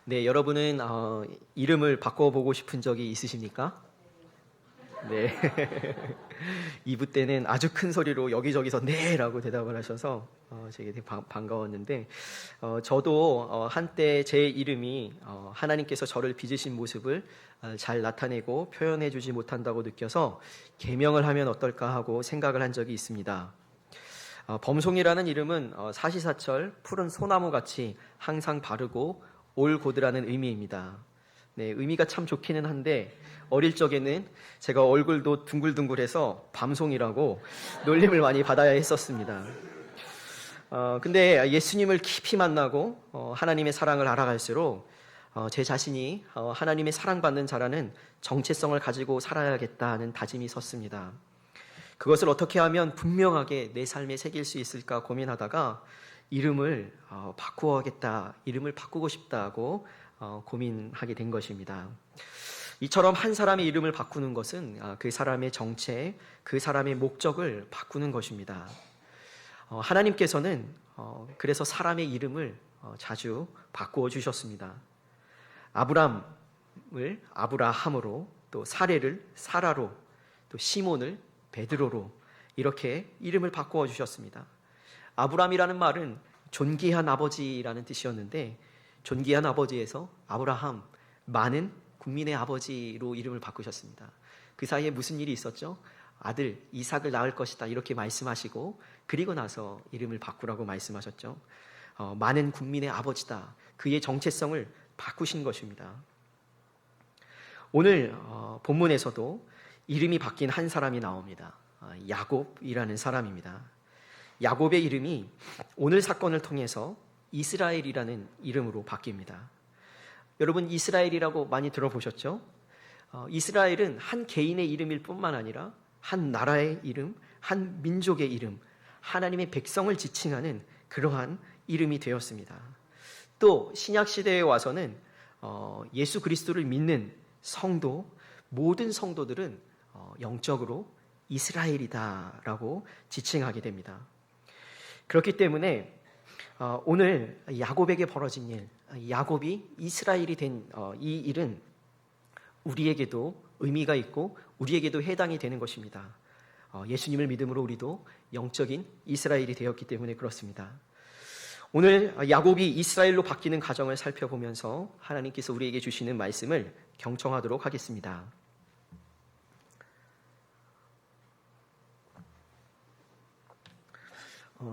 네, 여러분은 이름을 바꿔보고 싶은 적이 있으십니까? 네. 2부 때는 아주 큰 소리로 여기저기서 네! 라고 대답을 하셔서 되게 반가웠는데 저도 한때 제 이름이 하나님께서 저를 빚으신 모습을 잘 나타내고 표현해 주지 못한다고 느껴서 개명을 하면 어떨까 하고 생각을 한 적이 있습니다. 범송이라는 이름은 사시사철 푸른 소나무같이 항상 바르고 올고드라는 의미입니다. 네, 의미가 참 좋기는 한데 어릴 적에는 제가 얼굴도 둥글둥글해서 밤송이라고 놀림을 많이 받아야 했었습니다. 근데 예수님을 깊이 만나고 하나님의 사랑을 알아갈수록 제 자신이 하나님의 사랑받는 자라는 정체성을 가지고 살아야겠다는 다짐이 섰습니다. 그것을 어떻게 하면 분명하게 내 삶에 새길 수 있을까 고민하다가 이름을 바꾸어야겠다, 이름을 바꾸고 싶다고 고민하게 된 것입니다. 이처럼 한 사람의 이름을 바꾸는 것은 그 사람의 정체, 그 사람의 목적을 바꾸는 것입니다. 하나님께서는 그래서 사람의 이름을 자주 바꾸어 주셨습니다. 아브람을 아브라함으로, 또 사레를 사라로, 또 시몬을 베드로로 이렇게 이름을 바꾸어 주셨습니다. 아브람이라는 말은 존귀한 아버지라는 뜻이었는데 존귀한 아버지에서 아브라함, 많은 국민의 아버지로 이름을 바꾸셨습니다. 그 사이에 무슨 일이 있었죠? 아들 이삭을 낳을 것이다 이렇게 말씀하시고 그리고 나서 이름을 바꾸라고 말씀하셨죠. 많은 국민의 아버지다. 그의 정체성을 바꾸신 것입니다. 오늘 본문에서도 이름이 바뀐 한 사람이 나옵니다. 야곱이라는 사람입니다. 야곱의 이름이 오늘 사건을 통해서 이스라엘이라는 이름으로 바뀝니다. 여러분 이스라엘이라고 많이 들어보셨죠? 이스라엘은 한 개인의 이름일 뿐만 아니라 한 나라의 이름, 한 민족의 이름, 하나님의 백성을 지칭하는 그러한 이름이 되었습니다. 또 신약시대에 와서는 예수 그리스도를 믿는 성도, 모든 성도들은 영적으로 이스라엘이다라고 지칭하게 됩니다. 그렇기 때문에 오늘 야곱에게 벌어진 일, 야곱이 이스라엘이 된 이 일은 우리에게도 의미가 있고 우리에게도 해당이 되는 것입니다. 예수님을 믿음으로 우리도 영적인 이스라엘이 되었기 때문에 그렇습니다. 오늘 야곱이 이스라엘로 바뀌는 과정을 살펴보면서 하나님께서 우리에게 주시는 말씀을 경청하도록 하겠습니다.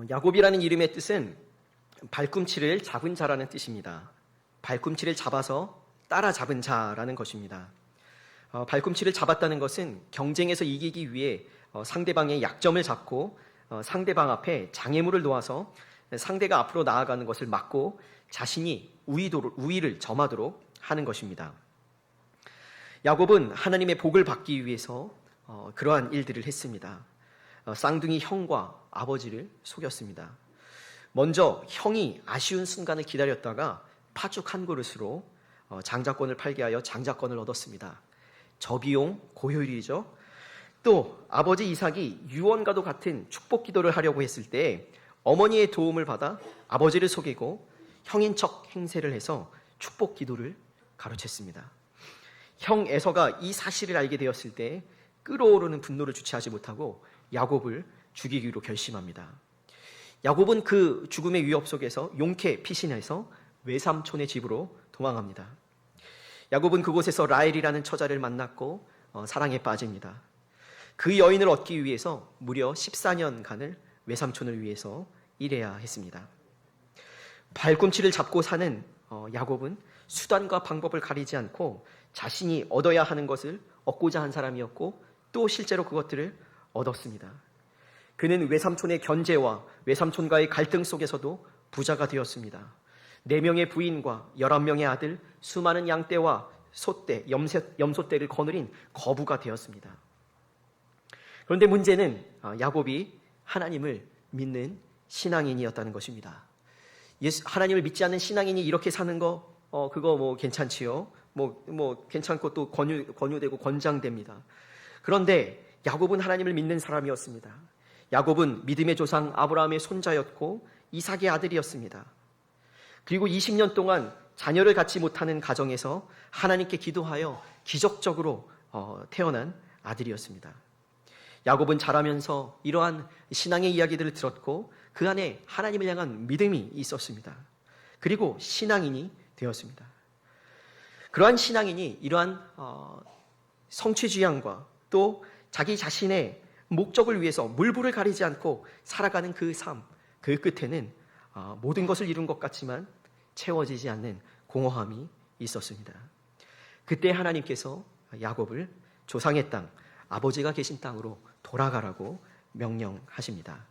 야곱이라는 이름의 뜻은 발꿈치를 잡은 자라는 뜻입니다. 발꿈치를 잡아서 따라잡은 자라는 것입니다. 발꿈치를 잡았다는 것은 경쟁에서 이기기 위해 상대방의 약점을 잡고 상대방 앞에 장애물을 놓아서 상대가 앞으로 나아가는 것을 막고 자신이 우위를 점하도록 하는 것입니다. 야곱은 하나님의 복을 받기 위해서 그러한 일들을 했습니다. 쌍둥이 형과 아버지를 속였습니다. 먼저 형이 아쉬운 순간을 기다렸다가 팥죽 한 그릇으로 장자권을 팔게 하여 장자권을 얻었습니다. 저비용 고효율이죠. 또 아버지 이삭이 유언과도 같은 축복 기도를 하려고 했을 때 어머니의 도움을 받아 아버지를 속이고 형인 척 행세를 해서 축복 기도를 가로챘습니다. 형 에서가 이 사실을 알게 되었을 때 끓어오르는 분노를 주체하지 못하고 야곱을 죽이기로 결심합니다. 야곱은 그 죽음의 위협 속에서 용케 피신해서 외삼촌의 집으로 도망합니다. 야곱은 그곳에서 라헬이라는 처자를 만났고 사랑에 빠집니다. 그 여인을 얻기 위해서 무려 14년간을 외삼촌을 위해서 일해야 했습니다. 발꿈치를 잡고 사는 야곱은 수단과 방법을 가리지 않고 자신이 얻어야 하는 것을 얻고자 한 사람이었고 또 실제로 그것들을 얻었습니다. 그는 외삼촌의 견제와 외삼촌과의 갈등 속에서도 부자가 되었습니다. 4명의 부인과 11명의 아들, 수많은 양떼와 소떼, 염소떼를 거느린 거부가 되었습니다. 그런데 문제는 야곱이 하나님을 믿는 신앙인이었다는 것입니다. 하나님을 믿지 않는 신앙인이 이렇게 사는 거 그거 뭐 괜찮지요? 뭐 괜찮고 또 권유되고 권장됩니다. 그런데 야곱은 하나님을 믿는 사람이었습니다. 야곱은 믿음의 조상 아브라함의 손자였고 이삭의 아들이었습니다. 그리고 20년 동안 자녀를 갖지 못하는 가정에서 하나님께 기도하여 기적적으로 태어난 아들이었습니다. 야곱은 자라면서 이러한 신앙의 이야기들을 들었고 그 안에 하나님을 향한 믿음이 있었습니다. 그리고 신앙인이 되었습니다. 그러한 신앙인이 이러한 성취지향과 또 자기 자신의 목적을 위해서 물불을 가리지 않고 살아가는 그 삶, 그 끝에는 모든 것을 이룬 것 같지만 채워지지 않는 공허함이 있었습니다. 그때 하나님께서 야곱을 조상의 땅, 아버지가 계신 땅으로 돌아가라고 명령하십니다.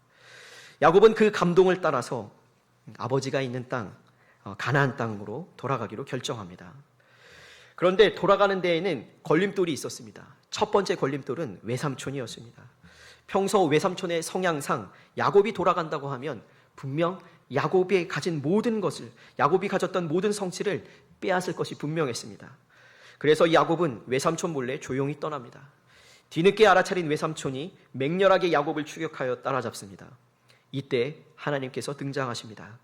야곱은 그 감동을 따라서 아버지가 있는 땅, 가나안 땅으로 돌아가기로 결정합니다. 그런데 돌아가는 데에는 걸림돌이 있었습니다. 첫 번째 걸림돌은 외삼촌이었습니다. 평소 외삼촌의 성향상 야곱이 돌아간다고 하면 분명 야곱이 가진 모든 것을, 야곱이 가졌던 모든 성취를 빼앗을 것이 분명했습니다. 그래서 야곱은 외삼촌 몰래 조용히 떠납니다. 뒤늦게 알아차린 외삼촌이 맹렬하게 야곱을 추격하여 따라잡습니다. 이때 하나님께서 등장하십니다.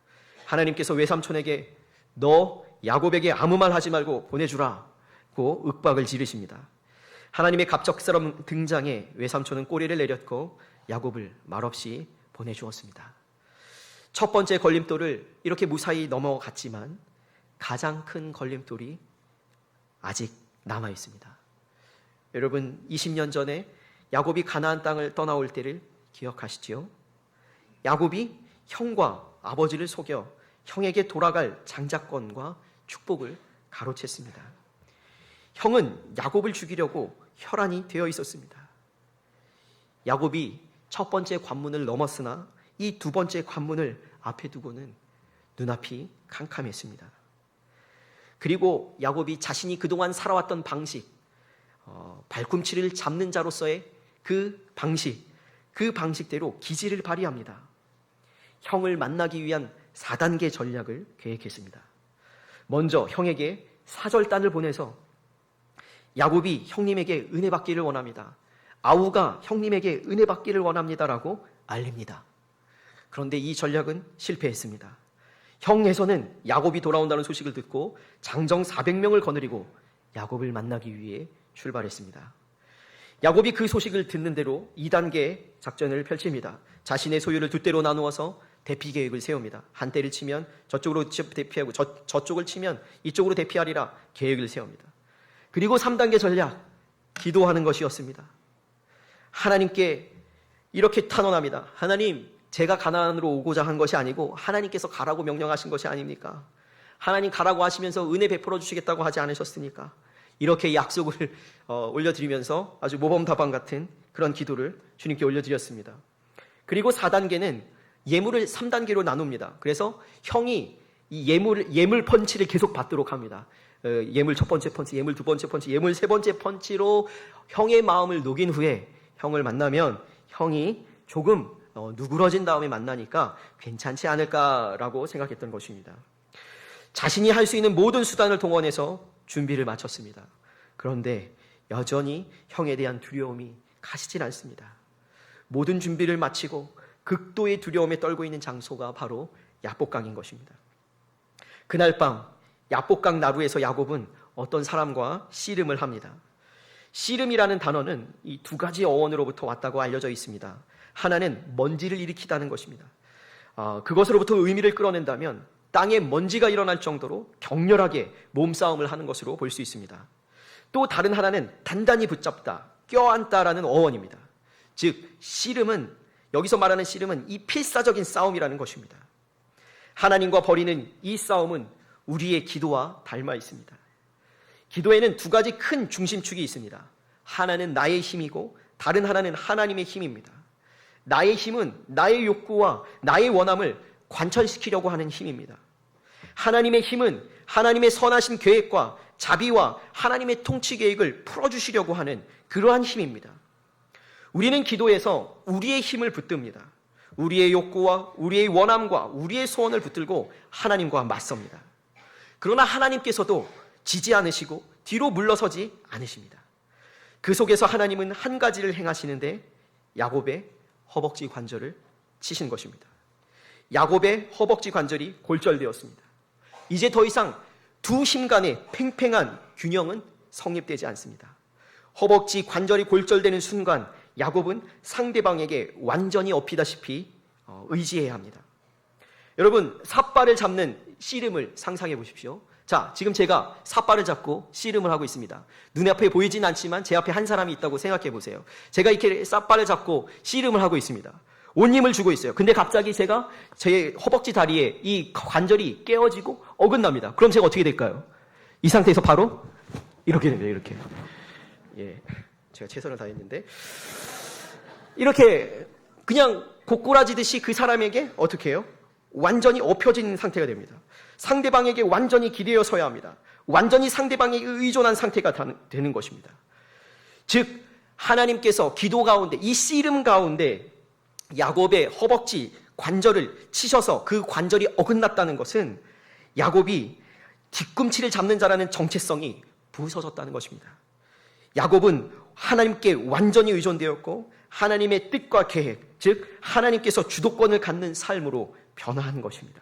하나님께서 외삼촌에게 너 야곱에게 아무 말 하지 말고 보내주라고 윽박을 지르십니다. 하나님의 갑작스러운 등장에 외삼촌은 꼬리를 내렸고 야곱을 말없이 보내주었습니다. 첫 번째 걸림돌을 이렇게 무사히 넘어갔지만 가장 큰 걸림돌이 아직 남아 있습니다. 여러분, 20년 전에 야곱이 가나안 땅을 떠나올 때를 기억하시지요? 야곱이 형과 아버지를 속여 형에게 돌아갈 장자권과 축복을 가로챘습니다. 형은 야곱을 죽이려고 혈안이 되어 있었습니다. 야곱이 첫 번째 관문을 넘었으나 이 두 번째 관문을 앞에 두고는 눈앞이 캄캄했습니다. 그리고 야곱이 자신이 그동안 살아왔던 방식, 발꿈치를 잡는 자로서의 그 방식대로 기지를 발휘합니다. 형을 만나기 위한 4단계 전략을 계획했습니다. 먼저 형에게 사절단을 보내서 야곱이 형님에게 은혜 받기를 원합니다. 아우가 형님에게 은혜 받기를 원합니다라고 알립니다. 그런데 이 전략은 실패했습니다. 형에서는 야곱이 돌아온다는 소식을 듣고 장정 400명을 거느리고 야곱을 만나기 위해 출발했습니다. 야곱이 그 소식을 듣는 대로 2단계 작전을 펼칩니다. 자신의 소유를 두 대로 나누어서 대피 계획을 세웁니다. 한 대를 치면 저쪽으로 대피하고 저쪽을 치면 이쪽으로 대피하리라 계획을 세웁니다. 그리고 3단계 전략, 기도하는 것이었습니다. 하나님께 이렇게 탄원합니다. 하나님, 제가 가나안으로 오고자 한 것이 아니고 하나님께서 가라고 명령하신 것이 아닙니까? 하나님 가라고 하시면서 은혜 베풀어 주시겠다고 하지 않으셨습니까? 이렇게 약속을 올려드리면서 아주 모범답안 같은 그런 기도를 주님께 올려드렸습니다. 그리고 4단계는 예물을 3단계로 나눕니다. 그래서 형이 이 예물 펀치를 계속 받도록 합니다. 예물 첫 번째 펀치, 예물 두 번째 펀치, 예물 세 번째 펀치로 형의 마음을 녹인 후에 형을 만나면 형이 조금 누그러진 다음에 만나니까 괜찮지 않을까라고 생각했던 것입니다. 자신이 할 수 있는 모든 수단을 동원해서 준비를 마쳤습니다. 그런데 여전히 형에 대한 두려움이 가시질 않습니다. 모든 준비를 마치고 극도의 두려움에 떨고 있는 장소가 바로 야복강인 것입니다. 그날 밤 야복강 나루에서 야곱은 어떤 사람과 씨름을 합니다. 씨름이라는 단어는 이 두 가지 어원으로부터 왔다고 알려져 있습니다. 하나는 먼지를 일으키다는 것입니다. 그것으로부터 의미를 끌어낸다면 땅에 먼지가 일어날 정도로 격렬하게 몸싸움을 하는 것으로 볼 수 있습니다. 또 다른 하나는 단단히 붙잡다, 껴안다라는 어원입니다. 즉 씨름은, 여기서 말하는 씨름은 이 필사적인 싸움이라는 것입니다. 하나님과 벌이는 이 싸움은 우리의 기도와 닮아 있습니다. 기도에는 두 가지 큰 중심축이 있습니다. 하나는 나의 힘이고 다른 하나는 하나님의 힘입니다. 나의 힘은 나의 욕구와 나의 원함을 관철시키려고 하는 힘입니다. 하나님의 힘은 하나님의 선하신 계획과 자비와 하나님의 통치 계획을 풀어주시려고 하는 그러한 힘입니다. 우리는 기도에서 우리의 힘을 붙듭니다. 우리의 욕구와 우리의 원함과 우리의 소원을 붙들고 하나님과 맞섭니다. 그러나 하나님께서도 지지 않으시고 뒤로 물러서지 않으십니다. 그 속에서 하나님은 한 가지를 행하시는데 야곱의 허벅지 관절을 치신 것입니다. 야곱의 허벅지 관절이 골절되었습니다. 이제 더 이상 두 힘 간의 팽팽한 균형은 성립되지 않습니다. 허벅지 관절이 골절되는 순간 야곱은 상대방에게 완전히 엎이다시피 의지해야 합니다. 여러분, 삿발을 잡는 씨름을 상상해 보십시오. 자, 지금 제가 삿발을 잡고 씨름을 하고 있습니다. 눈에 앞에 보이진 않지만 제 앞에 한 사람이 있다고 생각해 보세요. 제가 이렇게 삿발을 잡고 씨름을 하고 있습니다. 온 힘을 주고 있어요. 근데 갑자기 제가 제 허벅지 다리에 이 관절이 깨어지고 어긋납니다. 그럼 제가 어떻게 될까요? 이 상태에서 바로 이렇게 됩니다. 이렇게. 예, 제가 최선을 다했는데 이렇게 그냥 고꾸라지듯이 그 사람에게 어떻게 해요? 완전히 엎혀진 상태가 됩니다. 상대방에게 완전히 기대어 서야 합니다. 완전히 상대방에게 의존한 상태가 되는 것입니다. 즉 하나님께서 기도 가운데 이 씨름 가운데 야곱의 허벅지 관절을 치셔서 그 관절이 어긋났다는 것은 야곱이 뒤꿈치를 잡는 자라는 정체성이 부서졌다는 것입니다. 야곱은 하나님께 완전히 의존되었고 하나님의 뜻과 계획, 즉 하나님께서 주도권을 갖는 삶으로 변화한 것입니다.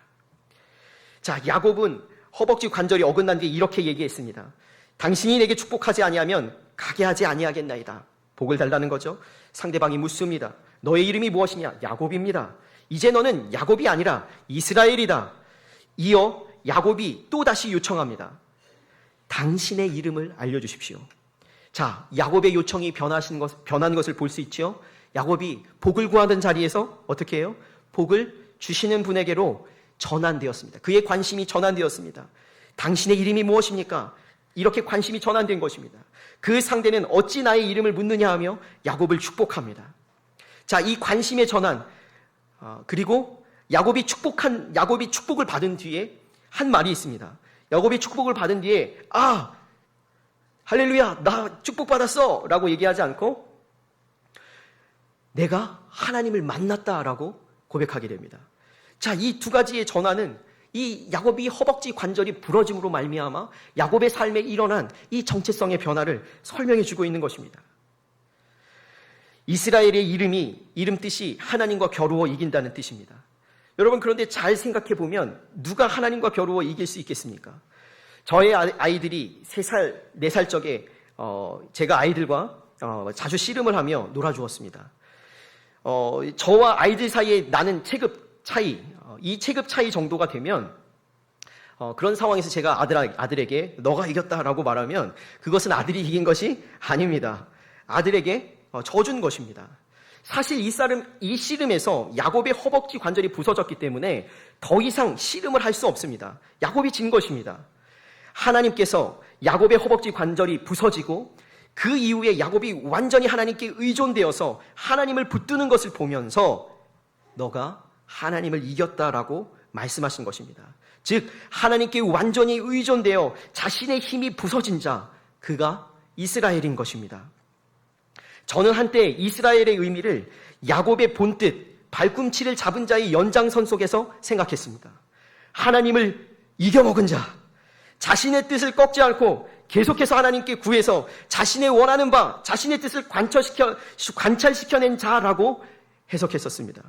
자, 야곱은 허벅지 관절이 어긋난 뒤에 이렇게 얘기했습니다. 당신이 내게 축복하지 아니하면 가게 하지 아니하겠나이다. 복을 달라는 거죠. 상대방이 묻습니다. 너의 이름이 무엇이냐? 야곱입니다. 이제 너는 야곱이 아니라 이스라엘이다. 이어 야곱이 또다시 요청합니다. 당신의 이름을 알려주십시오. 자, 야곱의 요청이 변한 것을 볼 수 있죠. 야곱이 복을 구하던 자리에서 어떻게 해요? 복을 주시는 분에게로 전환되었습니다. 그의 관심이 전환되었습니다. 당신의 이름이 무엇입니까? 이렇게 관심이 전환된 것입니다. 그 상대는 어찌 나의 이름을 묻느냐 하며 야곱을 축복합니다. 자, 이 관심의 전환, 그리고 야곱이 축복을 받은 뒤에 한 말이 있습니다. 야곱이 축복을 받은 뒤에 할렐루야, 나 축복받았어 라고 얘기하지 않고 내가 하나님을 만났다라고 고백하게 됩니다. 자, 이 두 가지의 전환은 이 야곱이 허벅지 관절이 부러짐으로 말미암아 야곱의 삶에 일어난 이 정체성의 변화를 설명해 주고 있는 것입니다. 이스라엘의 이름 뜻이 하나님과 겨루어 이긴다는 뜻입니다. 여러분, 그런데 잘 생각해 보면 누가 하나님과 겨루어 이길 수 있겠습니까? 저의 아이들이 3살, 4살 적에 제가 아이들과 자주 씨름을 하며 놀아주었습니다. 저와 아이들 사이에 나는 체급 차이, 이 체급 차이 정도가 되면 그런 상황에서 제가 아들에게 너가 이겼다라고 말하면 그것은 아들이 이긴 것이 아닙니다. 아들에게 져준 것입니다. 사실 이 씨름에서 야곱의 허벅지 관절이 부서졌기 때문에 더 이상 씨름을 할 수 없습니다. 야곱이 진 것입니다. 하나님께서 야곱의 허벅지 관절이 부서지고 그 이후에 야곱이 완전히 하나님께 의존되어서 하나님을 붙드는 것을 보면서 너가 하나님을 이겼다라고 말씀하신 것입니다. 즉 하나님께 완전히 의존되어 자신의 힘이 부서진 자, 그가 이스라엘인 것입니다. 저는 한때 이스라엘의 의미를 야곱의 본뜻, 발꿈치를 잡은 자의 연장선 속에서 생각했습니다. 하나님을 이겨먹은 자, 자신의 뜻을 꺾지 않고 계속해서 하나님께 구해서 자신의 원하는 바, 자신의 뜻을 관찰시켜낸 자라고 해석했었습니다.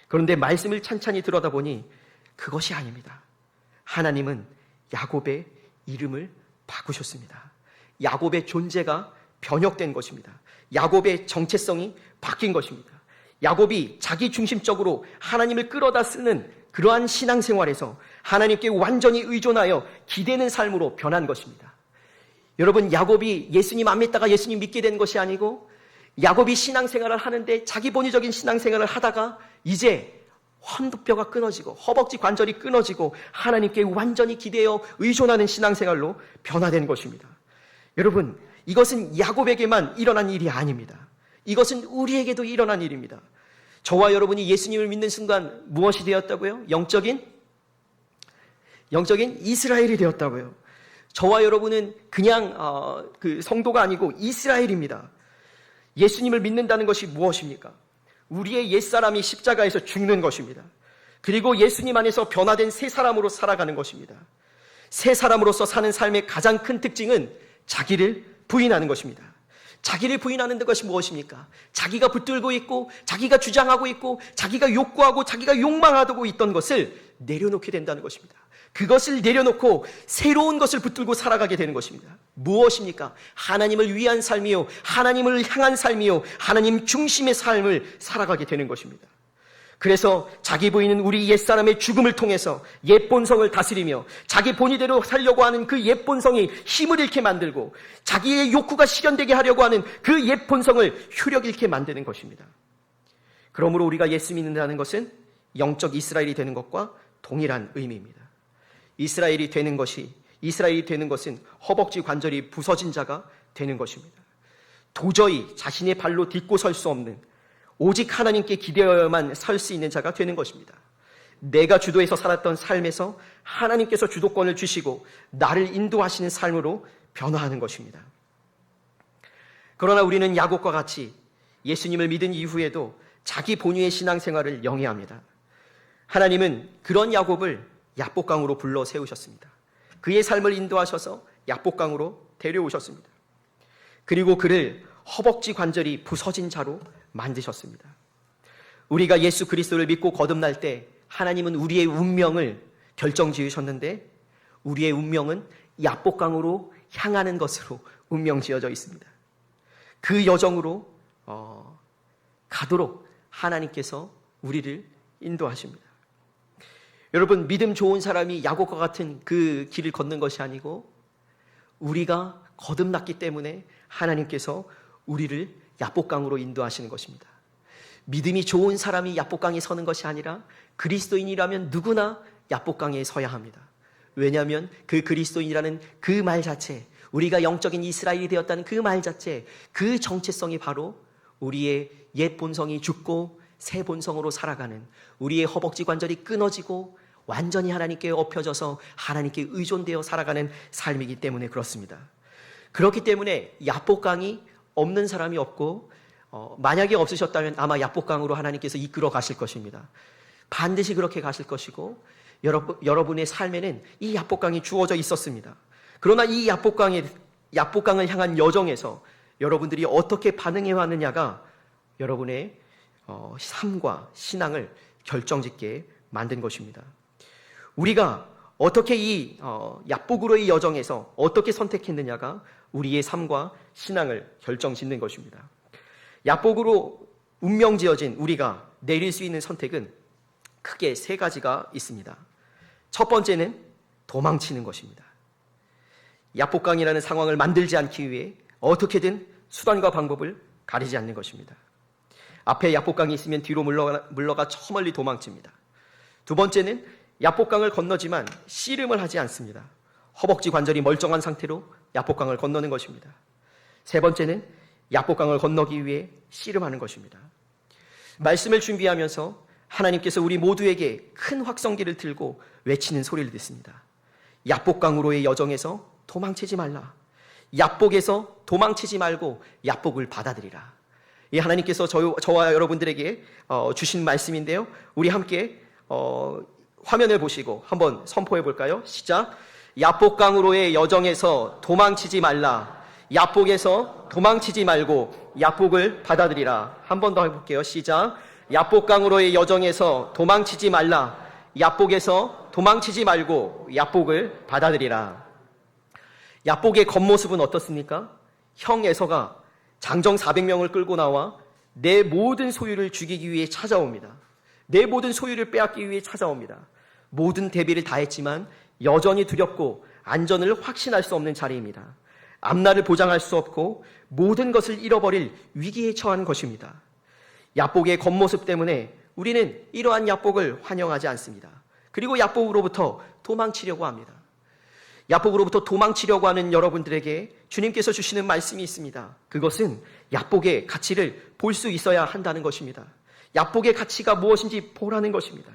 그런데 말씀을 찬찬히 들여다보니 그것이 아닙니다. 하나님은 야곱의 이름을 바꾸셨습니다. 야곱의 존재가 변혁된 것입니다. 야곱의 정체성이 바뀐 것입니다. 야곱이 자기 중심적으로 하나님을 끌어다 쓰는 그러한 신앙생활에서 하나님께 완전히 의존하여 기대는 삶으로 변한 것입니다. 여러분, 야곱이 예수님 안 믿다가 예수님 믿게 된 것이 아니고 야곱이 신앙생활을 하는데 자기 본의적인 신앙생활을 하다가 이제 환도뼈가 끊어지고 허벅지 관절이 끊어지고 하나님께 완전히 기대어 의존하는 신앙생활로 변화된 것입니다. 여러분, 이것은 야곱에게만 일어난 일이 아닙니다. 이것은 우리에게도 일어난 일입니다. 저와 여러분이 예수님을 믿는 순간 무엇이 되었다고요? 영적인 이스라엘이 되었다고요. 저와 여러분은 그냥 성도가 아니고 이스라엘입니다. 예수님을 믿는다는 것이 무엇입니까? 우리의 옛사람이 십자가에서 죽는 것입니다. 그리고 예수님 안에서 변화된 새 사람으로 살아가는 것입니다. 새 사람으로서 사는 삶의 가장 큰 특징은 자기를 부인하는 것입니다. 자기를 부인하는 것이 무엇입니까? 자기가 붙들고 있고 자기가 주장하고 있고 자기가 욕구하고 자기가 욕망하고 있던 것을 내려놓게 된다는 것입니다. 그것을 내려놓고 새로운 것을 붙들고 살아가게 되는 것입니다. 무엇입니까? 하나님을 위한 삶이요, 하나님을 향한 삶이요, 하나님 중심의 삶을 살아가게 되는 것입니다. 그래서 자기 보이는 우리 옛사람의 죽음을 통해서 옛 본성을 다스리며 자기 본의대로 살려고 하는 그 옛 본성이 힘을 잃게 만들고 자기의 욕구가 실현되게 하려고 하는 그 옛 본성을 효력 잃게 만드는 것입니다. 그러므로 우리가 예수 믿는다는 것은 영적 이스라엘이 되는 것과 동일한 의미입니다. 이스라엘이 되는 것은 허벅지 관절이 부서진 자가 되는 것입니다. 도저히 자신의 발로 딛고 설 수 없는, 오직 하나님께 기대어야만 설 수 있는 자가 되는 것입니다. 내가 주도해서 살았던 삶에서 하나님께서 주도권을 주시고 나를 인도하시는 삶으로 변화하는 것입니다. 그러나 우리는 야곱과 같이 예수님을 믿은 이후에도 자기 본위의 신앙생활을 영위합니다. 하나님은 그런 야곱을 야복강으로 불러 세우셨습니다. 그의 삶을 인도하셔서 야복강으로 데려오셨습니다. 그리고 그를 허벅지 관절이 부서진 자로 만드셨습니다. 우리가 예수 그리스도를 믿고 거듭날 때 하나님은 우리의 운명을 결정지으셨는데 우리의 운명은 야복강으로 향하는 것으로 운명지어져 있습니다. 그 여정으로 가도록 하나님께서 우리를 인도하십니다. 여러분, 믿음 좋은 사람이 야곱과 같은 그 길을 걷는 것이 아니고 우리가 거듭났기 때문에 하나님께서 우리를 야복강으로 인도하시는 것입니다. 믿음이 좋은 사람이 야복강에 서는 것이 아니라 그리스도인이라면 누구나 야복강에 서야 합니다. 왜냐하면 그 그리스도인이라는 그 말 자체, 우리가 영적인 이스라엘이 되었다는 그 말 자체, 그 정체성이 바로 우리의 옛 본성이 죽고 새 본성으로 살아가는, 우리의 허벅지 관절이 끊어지고 완전히 하나님께 엎혀져서 하나님께 의존되어 살아가는 삶이기 때문에 그렇습니다. 그렇기 때문에 야복강이 없는 사람이 없고 만약에 없으셨다면 아마 야복강으로 하나님께서 이끌어 가실 것입니다. 반드시 그렇게 가실 것이고 여러분의 삶에는 이 야복강이 주어져 있었습니다. 그러나 이 야복강을 향한 여정에서 여러분들이 어떻게 반응해 왔느냐가 여러분의 삶과 신앙을 결정짓게 만든 것입니다. 우리가 어떻게 이 야복으로의 여정에서 어떻게 선택했느냐가 우리의 삶과 신앙을 결정짓는 것입니다. 야복으로 운명지어진 우리가 내릴 수 있는 선택은 크게 세 가지가 있습니다. 첫 번째는 도망치는 것입니다. 야복강이라는 상황을 만들지 않기 위해 어떻게든 수단과 방법을 가리지 않는 것입니다. 앞에 야복강이 있으면 뒤로 물러가 저 멀리 도망칩니다. 두 번째는 야복강을 건너지만 씨름을 하지 않습니다. 허벅지 관절이 멀쩡한 상태로 야복강을 건너는 것입니다. 세 번째는 야복강을 건너기 위해 씨름하는 것입니다. 말씀을 준비하면서 하나님께서 우리 모두에게 큰 확성기를 들고 외치는 소리를 듣습니다. 야복강으로의 여정에서 도망치지 말라. 야복에서 도망치지 말고 야복을 받아들이라. 이 하나님께서 저와 여러분들에게 주신 말씀인데요. 우리 함께 화면을 보시고 한번 선포해 볼까요? 시작. 야복강으로의 여정에서 도망치지 말라. 야복에서 도망치지 말고 야복을 받아들이라. 한 번 더 해볼게요. 시작. 야복강으로의 여정에서 도망치지 말라. 야복에서 도망치지 말고 야복을 받아들이라. 야복의 겉모습은 어떻습니까? 형 에서가 장정 400명을 끌고 나와 내 모든 소유를 죽이기 위해 찾아옵니다. 내 모든 소유를 빼앗기 위해 찾아옵니다. 모든 대비를 다했지만 여전히 두렵고 안전을 확신할 수 없는 자리입니다. 앞날을 보장할 수 없고 모든 것을 잃어버릴 위기에 처한 것입니다. 야복의 겉모습 때문에 우리는 이러한 야복을 환영하지 않습니다. 그리고 야복으로부터 도망치려고 합니다. 야복으로부터 도망치려고 하는 여러분들에게 주님께서 주시는 말씀이 있습니다. 그것은 야복의 가치를 볼 수 있어야 한다는 것입니다. 야복의 가치가 무엇인지 보라는 것입니다.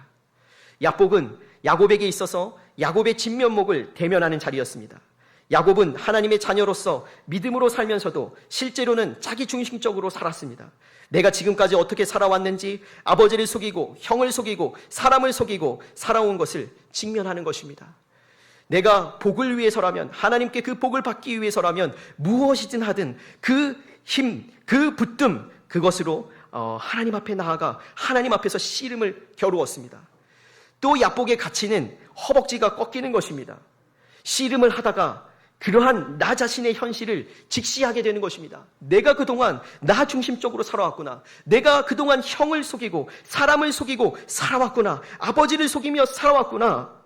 야복은 야곱에게 있어서 야곱의 진면목을 대면하는 자리였습니다. 야곱은 하나님의 자녀로서 믿음으로 살면서도 실제로는 자기 중심적으로 살았습니다. 내가 지금까지 어떻게 살아왔는지 아버지를 속이고 형을 속이고 사람을 속이고 살아온 것을 직면하는 것입니다. 내가 복을 위해서라면, 하나님께 그 복을 받기 위해서라면 무엇이든 하든 그 힘, 그 붙듦, 그것으로 하나님 앞에 나아가 하나님 앞에서 씨름을 겨루었습니다. 또 야복의 가치는 허벅지가 꺾이는 것입니다. 씨름을 하다가 그러한 나 자신의 현실을 직시하게 되는 것입니다. 내가 그동안 나 중심적으로 살아왔구나. 내가 그동안 형을 속이고 사람을 속이고 살아왔구나. 아버지를 속이며 살아왔구나.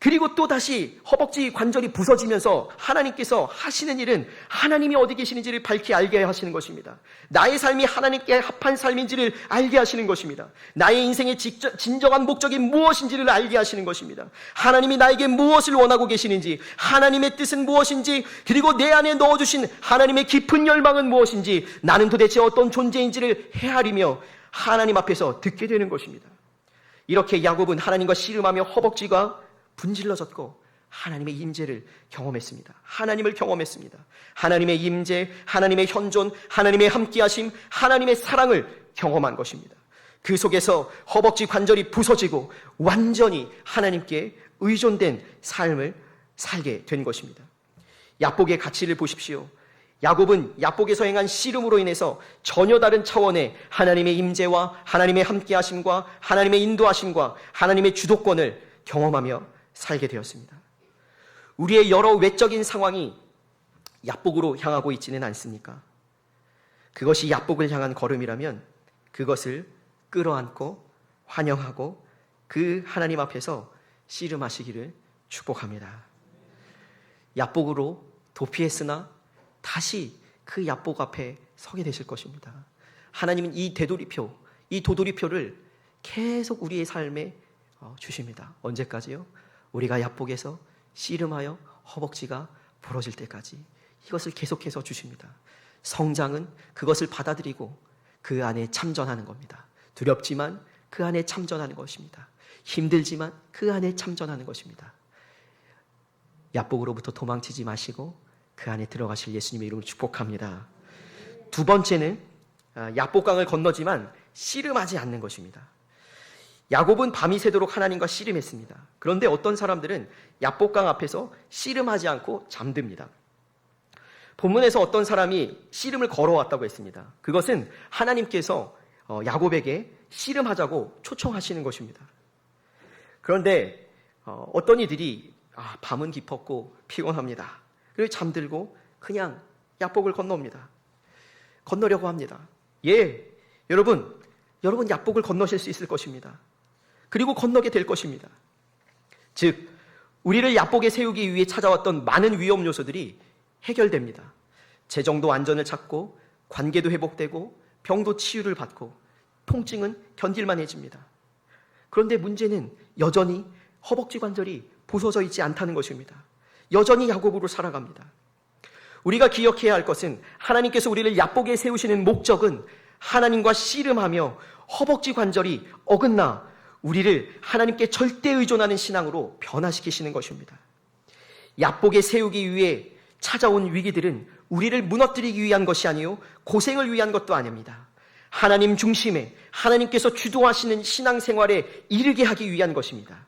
그리고 또 다시 허벅지 관절이 부서지면서 하나님께서 하시는 일은 하나님이 어디 계시는지를 밝히 알게 하시는 것입니다. 나의 삶이 하나님께 합한 삶인지를 알게 하시는 것입니다. 나의 인생의 진정한 목적이 무엇인지를 알게 하시는 것입니다. 하나님이 나에게 무엇을 원하고 계시는지, 하나님의 뜻은 무엇인지, 그리고 내 안에 넣어주신 하나님의 깊은 열망은 무엇인지, 나는 도대체 어떤 존재인지를 헤아리며 하나님 앞에서 듣게 되는 것입니다. 이렇게 야곱은 하나님과 씨름하며 허벅지가 분질러졌고 하나님의 임재를 경험했습니다. 하나님을 경험했습니다. 하나님의 임재, 하나님의 현존, 하나님의 함께하심, 하나님의 사랑을 경험한 것입니다. 그 속에서 허벅지 관절이 부서지고 완전히 하나님께 의존된 삶을 살게 된 것입니다. 야복의 가치를 보십시오. 야곱은 야복에서 행한 씨름으로 인해서 전혀 다른 차원의 하나님의 임재와 하나님의 함께하심과 하나님의 인도하심과 하나님의 주도권을 경험하며 살게 되었습니다. 우리의 여러 외적인 상황이 야복으로 향하고 있지는 않습니까? 그것이 야복을 향한 걸음이라면 그것을 끌어안고 환영하고 그 하나님 앞에서 씨름하시기를 축복합니다. 야복으로 도피했으나 다시 그 야복 앞에 서게 되실 것입니다. 하나님은 이 도돌이표를 계속 우리의 삶에 주십니다. 언제까지요? 우리가 야복에서 씨름하여 허벅지가 부러질 때까지 이것을 계속해서 주십니다. 성장은 그것을 받아들이고 그 안에 참전하는 겁니다. 두렵지만 그 안에 참전하는 것입니다. 힘들지만 그 안에 참전하는 것입니다. 야복으로부터 도망치지 마시고 그 안에 들어가실 예수님의 이름으로 축복합니다. 두 번째는 야복강을 건너지만 씨름하지 않는 것입니다. 야곱은 밤이 새도록 하나님과 씨름했습니다. 그런데 어떤 사람들은 야복강 앞에서 씨름하지 않고 잠듭니다. 본문에서 어떤 사람이 씨름을 걸어왔다고 했습니다. 그것은 하나님께서 야곱에게 씨름하자고 초청하시는 것입니다. 그런데 어떤 이들이 밤은 깊었고 피곤합니다. 그리고 잠들고 그냥 야복을 건넙니다. 건너려고 합니다. 여러분 야복을 건너실 수 있을 것입니다. 그리고 건너게 될 것입니다. 즉 우리를 야복에 세우기 위해 찾아왔던 많은 위험 요소들이 해결됩니다. 재정도 안전을 찾고 관계도 회복되고 병도 치유를 받고 통증은 견딜만해집니다. 그런데 문제는 여전히 허벅지 관절이 부서져 있지 않다는 것입니다. 여전히 야곱으로 살아갑니다. 우리가 기억해야 할 것은 하나님께서 우리를 야복에 세우시는 목적은 하나님과 씨름하며 허벅지 관절이 어긋나 우리를 하나님께 절대 의존하는 신앙으로 변화시키시는 것입니다. 야복에 세우기 위해 찾아온 위기들은 우리를 무너뜨리기 위한 것이 아니요 고생을 위한 것도 아닙니다. 하나님 중심에 하나님께서 주도하시는 신앙생활에 이르게 하기 위한 것입니다.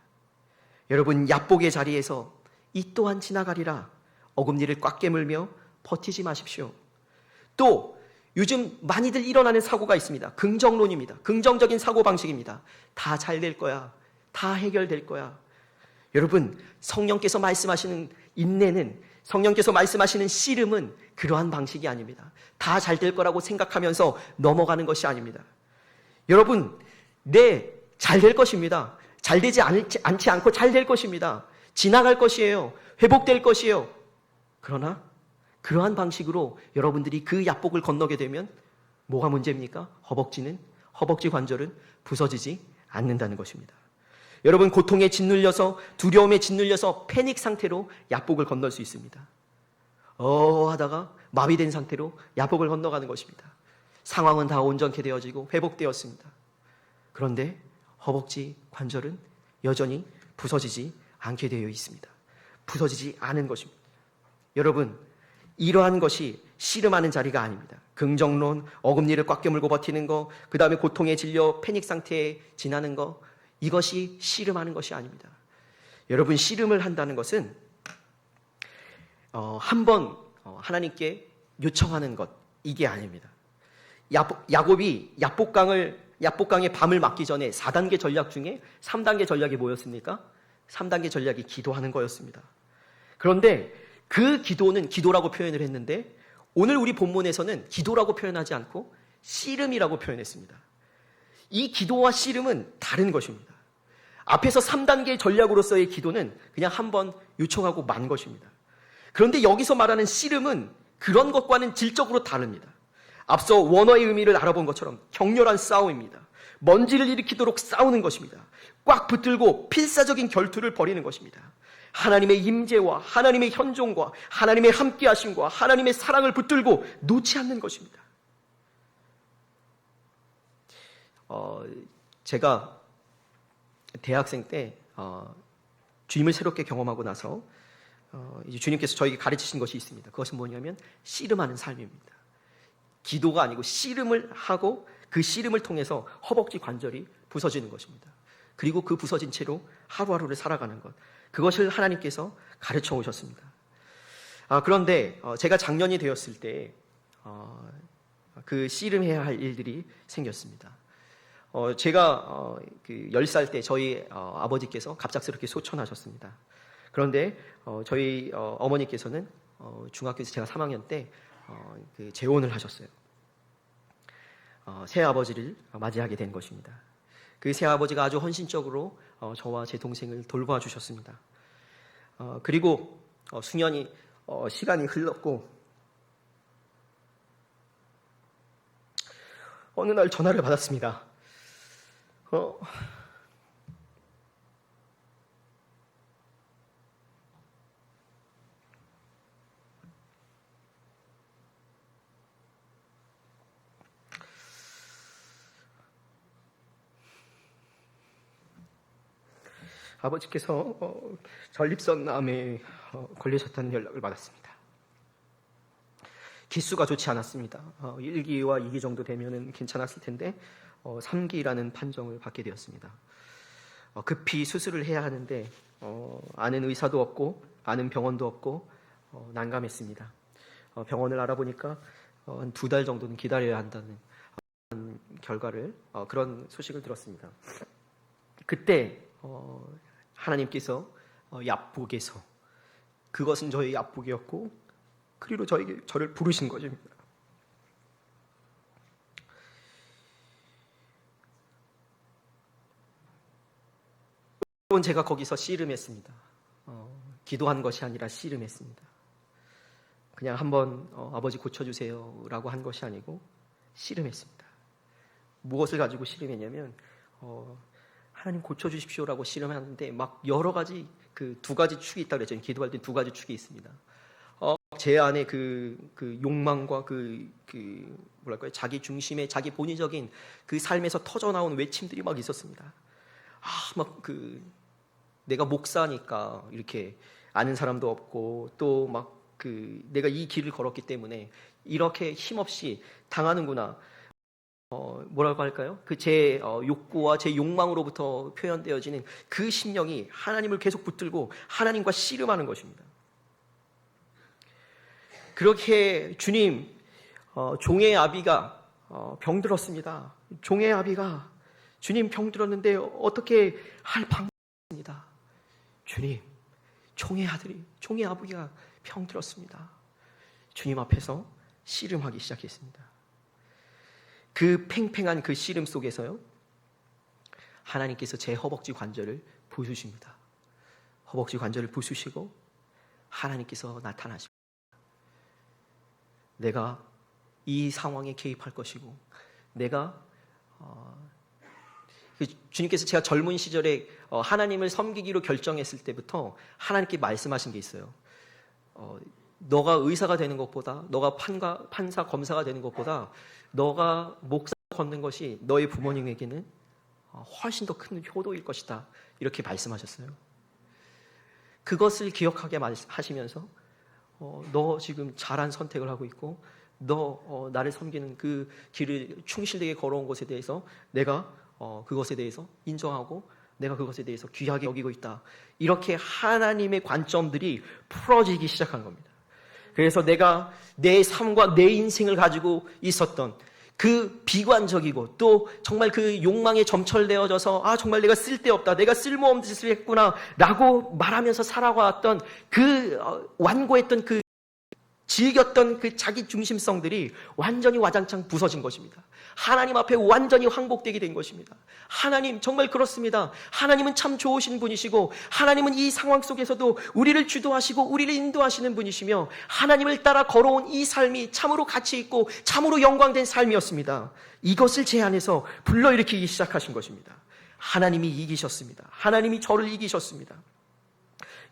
여러분 야복의 자리에서 이 또한 지나가리라 어금니를 꽉 깨물며 버티지 마십시오. 또 요즘 많이들 일어나는 사고가 있습니다. 긍정론입니다. 긍정적인 사고방식입니다. 다 잘 될 거야. 다 해결될 거야. 여러분 성령께서 말씀하시는 인내는 성령께서 말씀하시는 씨름은 그러한 방식이 아닙니다. 다 잘 될 거라고 생각하면서 넘어가는 것이 아닙니다. 여러분 잘 될 것입니다. 잘 되지 않지 않고 잘 될 것입니다. 지나갈 것이에요. 회복될 것이에요. 그러나 그러한 방식으로 여러분들이 그 야복을 건너게 되면 뭐가 문제입니까? 허벅지 관절은 부서지지 않는다는 것입니다. 여러분 고통에 짓눌려서 두려움에 짓눌려서 패닉 상태로 야복을 건널 수 있습니다. 하다가 마비된 상태로 야복을 건너가는 것입니다. 상황은 다 온전케 되어지고 회복되었습니다. 그런데 허벅지 관절은 여전히 부서지지 않게 되어 있습니다. 부서지지 않은 것입니다. 여러분 이러한 것이 씨름하는 자리가 아닙니다. 긍정론, 어금니를 꽉 깨물고 버티는 거, 그 다음에 고통에 질려 패닉 상태에 지나는 거, 이것이 씨름하는 것이 아닙니다. 여러분 씨름을 한다는 것은 한번 하나님께 요청하는 것, 이게 아닙니다. 야곱이 야복강을 야복강에 밤을 맞기 전에 4단계 전략 중에 3단계 전략이 뭐였습니까? 3단계 전략이 기도하는 거였습니다. 그런데 그 기도는 기도라고 표현을 했는데 오늘 우리 본문에서는 기도라고 표현하지 않고 씨름이라고 표현했습니다. 이 기도와 씨름은 다른 것입니다. 앞에서 3단계 전략으로서의 기도는 그냥 한번 요청하고 만 것입니다. 그런데 여기서 말하는 씨름은 그런 것과는 질적으로 다릅니다. 앞서 원어의 의미를 알아본 것처럼 격렬한 싸움입니다. 먼지를 일으키도록 싸우는 것입니다. 꽉 붙들고 필사적인 결투를 벌이는 것입니다. 하나님의 임재와 하나님의 현존과 하나님의 함께하심과 하나님의 사랑을 붙들고 놓지 않는 것입니다. 제가 대학생 때 주님을 새롭게 경험하고 나서 이제 주님께서 저에게 가르치신 것이 있습니다. 그것은 뭐냐면 씨름하는 삶입니다. 기도가 아니고 씨름을 하고 그 씨름을 통해서 허벅지 관절이 부서지는 것입니다. 그리고 그 부서진 채로 하루하루를 살아가는 것, 그것을 하나님께서 가르쳐 오셨습니다. 그런데 제가 작년이 되었을 때 그 씨름해야 할 일들이 생겼습니다. 제가 그 10살 때 저희 아버지께서 갑작스럽게 소천하셨습니다. 그런데 저희 어머니께서는 중학교에서 제가 3학년 때 그 재혼을 하셨어요. 새 아버지를 맞이하게 된 것입니다. 그 새 아버지가 아주 헌신적으로 저와 제 동생을 돌봐 주셨습니다. 그리고 수년이 시간이 흘렀고 어느 날 전화를 받았습니다. 아버지께서 전립선암에 걸리셨다는 연락을 받았습니다. 기수가 좋지 않았습니다. 1기와 2기 정도 되면 괜찮았을 텐데 3기라는 판정을 받게 되었습니다. 급히 수술을 해야 하는데 아는 의사도 없고 아는 병원도 없고 난감했습니다. 병원을 알아보니까 한 2달 정도는 기다려야 한다는 결과를 그런 소식을 들었습니다. 그때 하나님께서 야복에서 그것은 저의 야복이었고 그리고 저를 부르신 것입니다. 제가 거기서 씨름했습니다. 기도한 것이 아니라 씨름했습니다. 그냥 한번 아버지 고쳐주세요 라고 한 것이 아니고 씨름했습니다. 무엇을 가지고 씨름했냐면 하나님 고쳐주십시오라고 씨름하는데 막 여러 가지 그 2가지 축이 있다고 그랬죠. 기도할 때 2가지 축이 있습니다. 제 안에 그 욕망과 뭐랄까요, 자기 중심의 자기 본의적인 그 삶에서 터져 나온 외침들이 막 있었습니다. 내가 목사니까 이렇게 아는 사람도 없고 또 막 내가 이 길을 걸었기 때문에 이렇게 힘없이 당하는구나. 뭐라고 할까요? 제 욕구와 제 욕망으로부터 표현되어지는 그 심령이 하나님을 계속 붙들고 하나님과 씨름하는 것입니다. 그렇게 주님, 종의 아비가 병들었습니다. 종의 아비가 주님 병들었는데 어떻게 할 방법이 없습니다. 주님, 종의 아들이, 종의 아버지가 병들었습니다. 주님 앞에서 씨름하기 시작했습니다. 그 팽팽한 그 씨름 속에서요, 하나님께서 제 허벅지 관절을 부수십니다. 허벅지 관절을 부수시고 하나님께서 나타나십니다. 내가 이 상황에 개입할 것이고 내가 주님께서 제가 젊은 시절에 하나님을 섬기기로 결정했을 때부터 하나님께 말씀하신 게 있어요. 너가 의사가 되는 것보다, 너가 판사, 검사가 되는 것보다 너가 목사 걷는 것이 너의 부모님에게는 훨씬 더 큰 효도일 것이다. 이렇게 말씀하셨어요. 그것을 기억하게 하시면서 너 지금 잘한 선택을 하고 있고 너 나를 섬기는 그 길을 충실되게 걸어온 것에 대해서 내가 그것에 대해서 인정하고 내가 그것에 대해서 귀하게 여기고 있다. 이렇게 하나님의 관점들이 풀어지기 시작한 겁니다. 그래서 내가 내 삶과 내 인생을 가지고 있었던 그 비관적이고 또 정말 그 욕망에 점철되어져서 정말 내가 쓸데없다, 내가 쓸모없는 짓을 했구나 라고 말하면서 살아왔던 그 완고했던 그 즐겼던 그 자기 중심성들이 완전히 와장창 부서진 것입니다. 하나님 앞에 완전히 항복되게 된 것입니다. 하나님 정말 그렇습니다. 하나님은 참 좋으신 분이시고 하나님은 이 상황 속에서도 우리를 주도하시고 우리를 인도하시는 분이시며 하나님을 따라 걸어온 이 삶이 참으로 가치 있고 참으로 영광된 삶이었습니다. 이것을 제 안에서 불러일으키기 시작하신 것입니다. 하나님이 이기셨습니다. 하나님이 저를 이기셨습니다.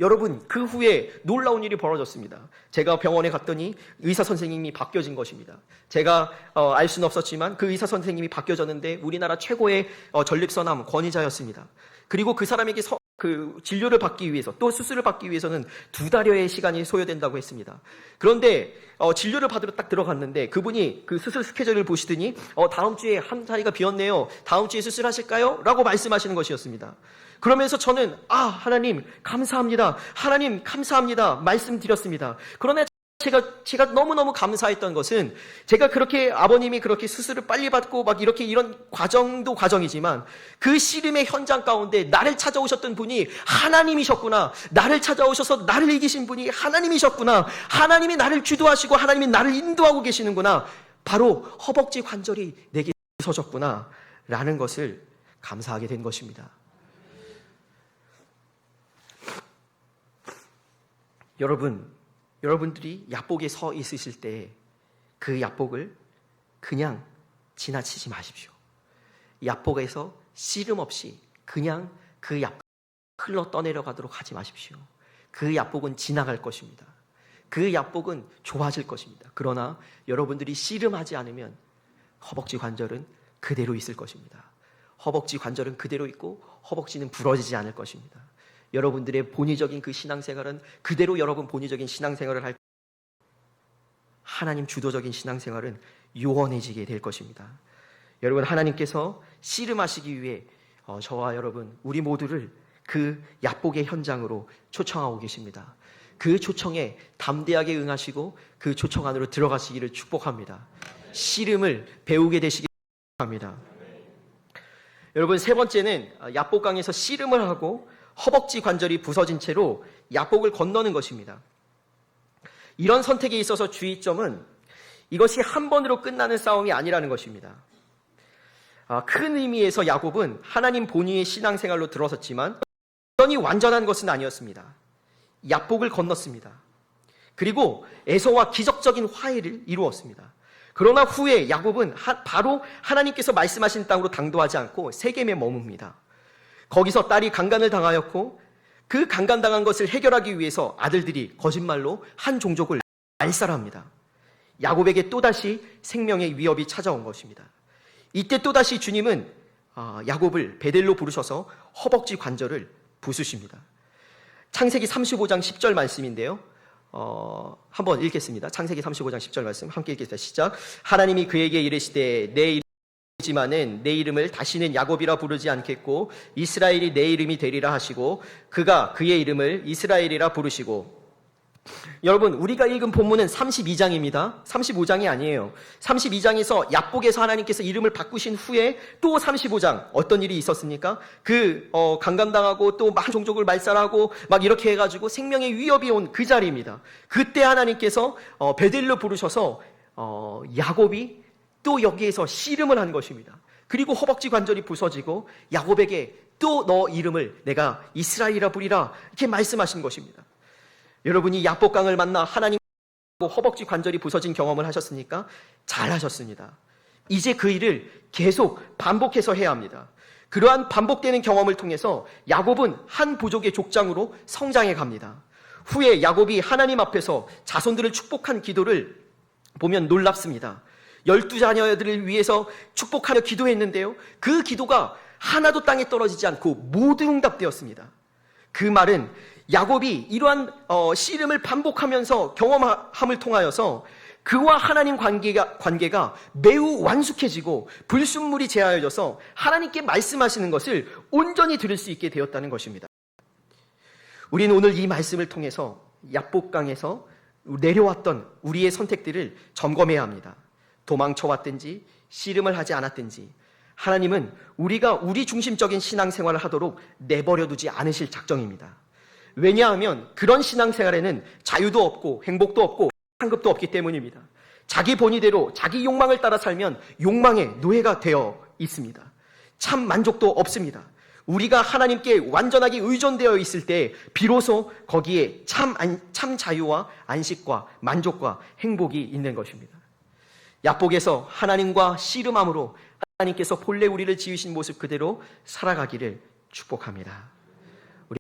여러분, 그 후에 놀라운 일이 벌어졌습니다. 제가 병원에 갔더니 의사 선생님이 바뀌어진 것입니다. 제가 알 수는 없었지만 그 의사 선생님이 바뀌어졌는데 우리나라 최고의 전립선암 권위자였습니다. 그리고 그 사람에게 그 진료를 받기 위해서 또 수술을 받기 위해서는 2달여의 시간이 소요된다고 했습니다. 그런데 진료를 받으러 딱 들어갔는데 그분이 그 수술 스케줄을 보시더니 다음 주에 한 자리가 비었네요. 다음 주에 수술하실까요? 라고 말씀하시는 것이었습니다. 그러면서 저는 하나님 감사합니다. 하나님 감사합니다. 말씀드렸습니다. 그러나 제가 너무너무 감사했던 것은 제가 그렇게 아버님이 그렇게 수술을 빨리 받고 막 이렇게 이런 과정도 과정이지만 그 씨름의 현장 가운데 나를 찾아오셨던 분이 하나님이셨구나. 나를 찾아오셔서 나를 이기신 분이 하나님이셨구나. 하나님이 나를 주도하시고 하나님이 나를 인도하고 계시는구나. 바로 허벅지 관절이 내게 부서졌구나 라는 것을 감사하게 된 것입니다. 여러분들이 약복에 서 있으실 때 그 약복을 그냥 지나치지 마십시오. 약복에서 씨름 없이 그냥 그 약복 흘러 떠내려가도록 하지 마십시오. 그 약복은 지나갈 것입니다. 그 약복은 좋아질 것입니다. 그러나 여러분들이 씨름하지 않으면 허벅지 관절은 그대로 있을 것입니다. 허벅지 관절은 그대로 있고 허벅지는 부러지지 않을 것입니다. 여러분들의 본의적인 그 신앙생활은 그대로 여러분 본의적인 신앙생활을 할 하나님 주도적인 신앙생활은 요원해지게 될 것입니다. 여러분, 하나님께서 씨름하시기 위해 저와 여러분 우리 모두를 그 약복의 현장으로 초청하고 계십니다. 그 초청에 담대하게 응하시고 그 초청 안으로 들어가시기를 축복합니다. 씨름을 배우게 되시기 바랍니다. 여러분, 세 번째는 약복강에서 씨름을 하고 허벅지 관절이 부서진 채로 약복을 건너는 것입니다. 이런 선택에 있어서 주의점은 이것이 한 번으로 끝나는 싸움이 아니라는 것입니다. 큰 의미에서 야곱은 하나님 본위의 신앙생활로 들어섰지만 여전히 완전한 것은 아니었습니다. 약복을 건넜습니다. 그리고 에서와 기적적인 화해를 이루었습니다. 그러나 후에 야곱은 바로 하나님께서 말씀하신 땅으로 당도하지 않고 세겜에 머뭅니다. 거기서 딸이 강간을 당하였고 그 강간당한 것을 해결하기 위해서 아들들이 거짓말로 한 종족을 말살합니다. 야곱에게 또다시 생명의 위협이 찾아온 것입니다. 이때 또다시 주님은 야곱을 베델로 부르셔서 허벅지 관절을 부수십니다. 창세기 35장 10절 말씀인데요. 한번 읽겠습니다. 창세기 35장 10절 말씀 함께 읽겠습니다. 시작. 하나님이 그에게 이르시되 내 이름이지만은 내 이름을 다시는 야곱이라 부르지 않겠고 이스라엘이 내 이름이 되리라 하시고 그가 그의 이름을 이스라엘이라 부르시고. 여러분, 우리가 읽은 본문은 32장입니다. 35장이 아니에요. 32장에서 약복에서 하나님께서 이름을 바꾸신 후에 또 35장 어떤 일이 있었습니까? 강간당하고 또 막 종족을 말살하고 막 이렇게 해가지고 생명의 위협이 온 그 자리입니다. 그때 하나님께서 베델로 부르셔서 야곱이 또 여기에서 씨름을 한 것입니다. 그리고 허벅지 관절이 부서지고 야곱에게 또 너 이름을 내가 이스라엘이라 부리라 이렇게 말씀하신 것입니다. 여러분이 약복강을 만나 하나님 허벅지 관절이 부서진 경험을 하셨습니까? 잘하셨습니다. 이제 그 일을 계속 반복해서 해야 합니다. 그러한 반복되는 경험을 통해서 야곱은 한 부족의 족장으로 성장해 갑니다. 후에 야곱이 하나님 앞에서 자손들을 축복한 기도를 보면 놀랍습니다. 12자녀들을 위해서 축복하려 기도했는데요. 그 기도가 하나도 땅에 떨어지지 않고 모두 응답되었습니다. 그 말은 야곱이 이러한 씨름을 반복하면서 경험함을 통하여서 그와 하나님 관계가 매우 완숙해지고 불순물이 제하여져서 하나님께 말씀하시는 것을 온전히 들을 수 있게 되었다는 것입니다. 우리는 오늘 이 말씀을 통해서 약복강에서 내려왔던 우리의 선택들을 점검해야 합니다. 도망쳐왔든지 씨름을 하지 않았든지 하나님은 우리가 우리 중심적인 신앙생활을 하도록 내버려두지 않으실 작정입니다. 왜냐하면 그런 신앙생활에는 자유도 없고 행복도 없고 상급도 없기 때문입니다. 자기 본의대로 자기 욕망을 따라 살면 욕망의 노예가 되어 있습니다. 참 만족도 없습니다. 우리가 하나님께 완전하게 의존되어 있을 때 비로소 거기에 참 자유와 안식과 만족과 행복이 있는 것입니다. 야복에서 하나님과 씨름함으로 하나님께서 본래 우리를 지으신 모습 그대로 살아가기를 축복합니다.